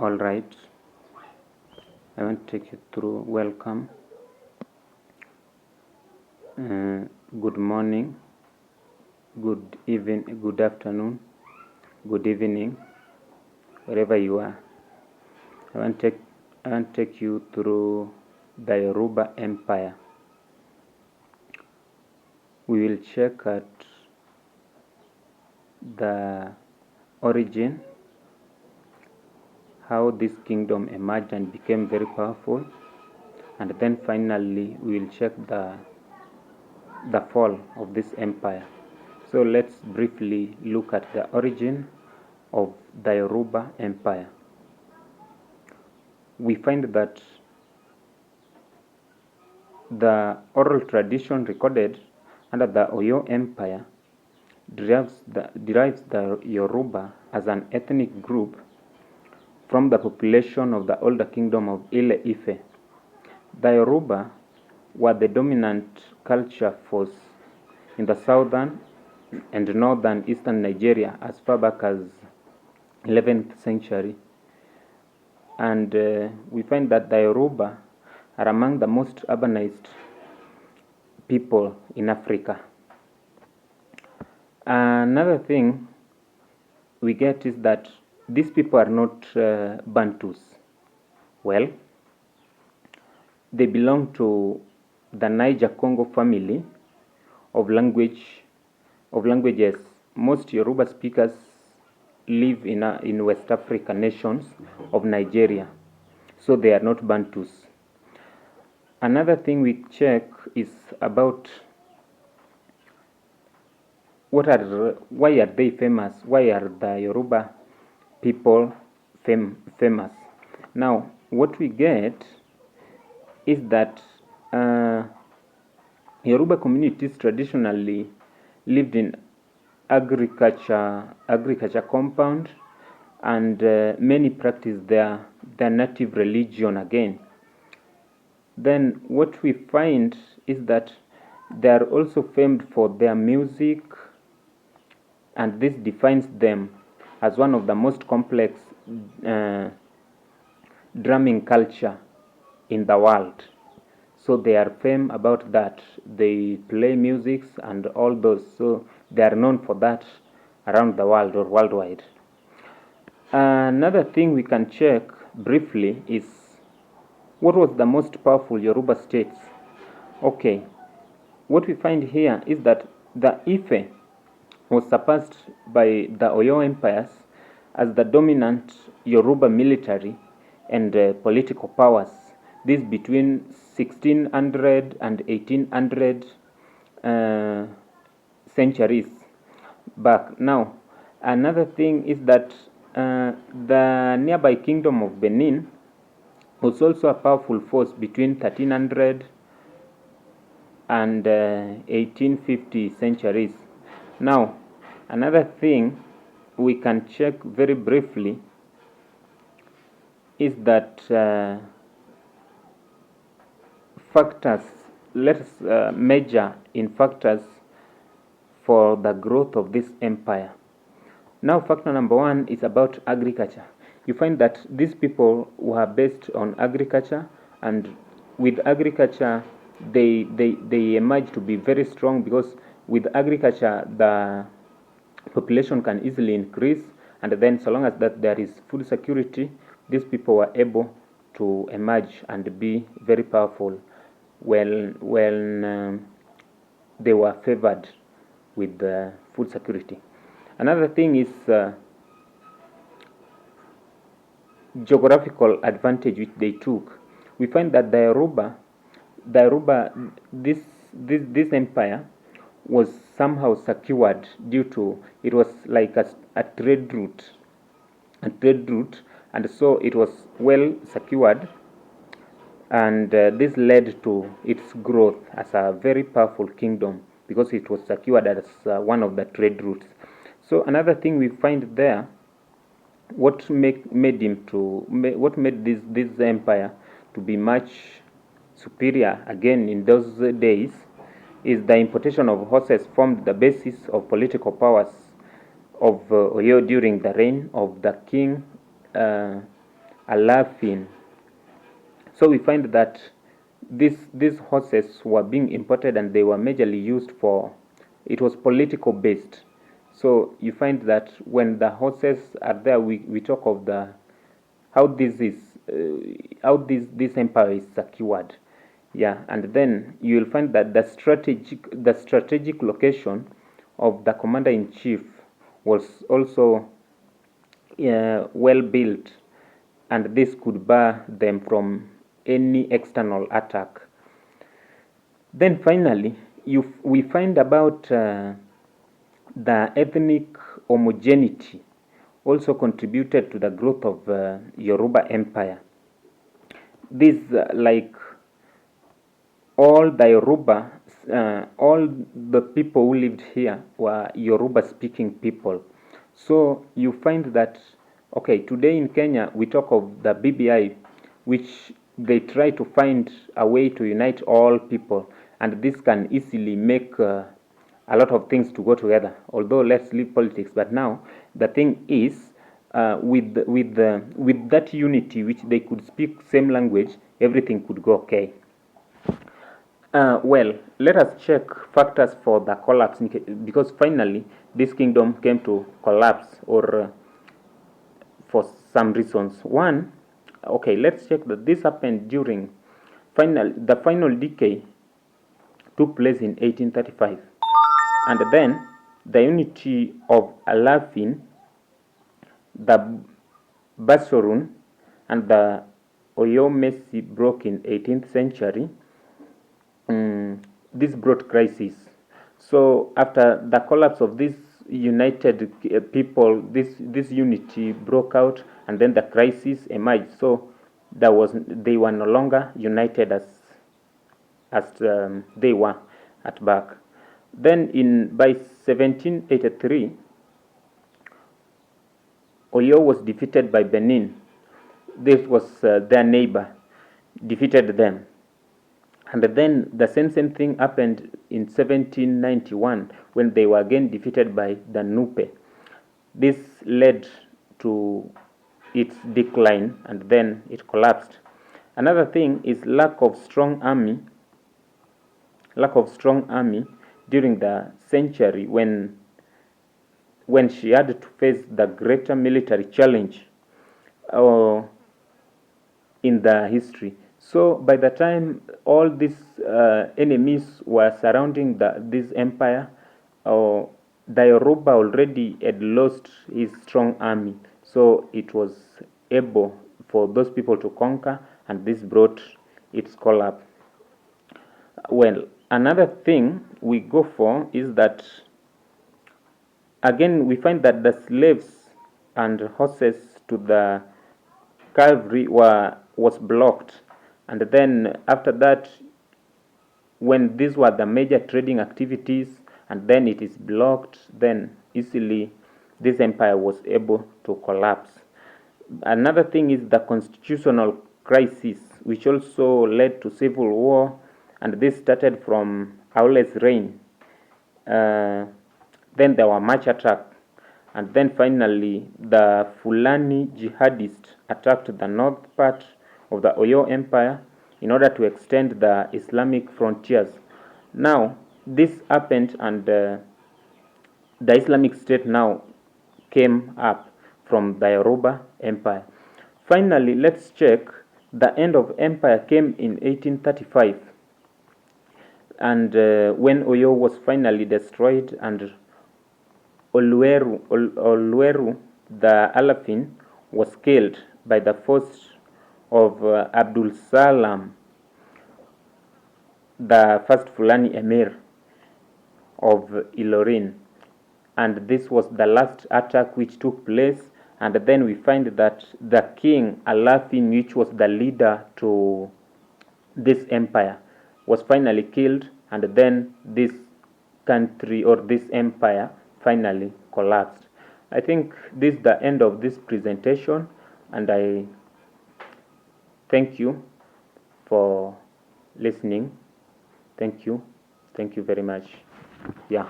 All right, I want to take you through welcome. Good morning, good afternoon, good evening, wherever you are. I want to take you through the Yoruba Empire. We will check at the origin, how this kingdom emerged and became very powerful, and then finally we will check the fall of this empire. So let's briefly look at the origin of the Yoruba Empire. We find that the oral tradition recorded under the Oyo Empire derives the Yoruba as an ethnic group from the population of the older kingdom of Ile-Ife. The Yoruba were the dominant culture force in the southern and northern eastern Nigeria as far back as 11th century. And we find that the Yoruba are among the most urbanized people in Africa. Another thing we get is that these people are not Bantus. Well, they belong to the Niger-Congo family of languages. Most Yoruba speakers live in West Africa nations of Nigeria, so they are not Bantus. Another thing we check is about why are they famous? Why are the Yoruba people famous? Now, what we get is that Yoruba communities traditionally lived in agriculture compound, and many practice their native religion again. Then what we find is that they are also famed for their music, and this defines them as one of the most complex drumming culture in the world. So they are famous about that. They play music and all those, so they are known for that around the world or worldwide. Another thing we can check briefly is what was the most powerful Yoruba states. Okay, what we find here is that the Ife was surpassed by the Oyo empires as the dominant Yoruba military and political powers. This between 1600 and 1800 centuries back. Now, another thing is that the nearby kingdom of Benin was also a powerful force between 1300 and 1850 centuries. Now, another thing we can check very briefly is that factors, let's measure in factors for the growth of this empire. Now, factor number one is about agriculture. You find that these people were based on agriculture, and with agriculture they emerge to be very strong, because with agriculture the population can easily increase, and then so long as that there is food security, these people were able to emerge and be very powerful when they were favored with food security. Another thing is geographical advantage which they took. We find that the Yoruba, this empire was somehow secured due to it was like a trade route, and so it was well secured, and this led to its growth as a very powerful kingdom because it was secured as one of the trade routes. So another thing we find there, what made this empire to be much superior again in those days, is the importation of horses formed the basis of political powers of Oyo during the reign of the king Alafin. So we find that these horses were being imported, and they were majorly used for, it was political based. So you find that when the horses are there, we talk of the how this is how this empire is secured. Yeah, and then you will find that the strategic location of the commander in chief was also well built, and this could bar them from any external attack. Then finally, we find about the ethnic homogeneity also contributed to the growth of Yoruba Empire. This, like all the people who lived here were Yoruba speaking people. So you find that, okay, today in Kenya we talk of the BBI, which they try to find a way to unite all people, and this can easily make a lot of things to go together. Although let's leave politics, but now the thing is, with that unity, which they could speak same language, everything could go okay. Well, let us check factors for the collapse, because finally this kingdom came to collapse, or for some reasons. One, okay, let's check that this happened during the final decay took place in 1835, and then the unity of Alafin, the Basorun, and the Oyomesi broke in 18th century. This brought crisis. So after the collapse of this united people, this unity broke out, and then the crisis emerged. So they were no longer united as they were at back. Then by 1783, Oyo was defeated by Benin. This was their neighbor, defeated them. And then the same thing happened in 1791, when they were again defeated by the Nupe. This led to its decline, and then it collapsed. Another thing is lack of strong army during the century, when she had to face the greater military challenge in the history. So by the time all these enemies were surrounding this empire, the Yoruba already had lost his strong army. So it was able for those people to conquer, and this brought its collapse. Well, another thing we go for is that, again, we find that the slaves and horses to the cavalry was blocked, and then after that, when these were the major trading activities, and then it is blocked, then easily this empire was able to collapse. Another thing is the constitutional crisis, which also led to civil war, and this started from Aule's reign. Then there were march attacks, and then finally the Fulani jihadists attacked the north part of the Oyo Empire in order to extend the Islamic frontiers. Now this happened, and the Islamic State now came up from the Yoruba Empire. Finally, let's check. The end of empire came in 1835, and when Oyo was finally destroyed, and Oluweru, the Alafin, was killed by the force of Abdul Salam, the first Fulani emir of Ilorin. And this was the last attack which took place. And then we find that the king Alafin, which was the leader to this empire, was finally killed, and then this country, or this empire, finally collapsed. I think this is the end of this presentation, and I thank you for listening. Thank you very much. Yeah.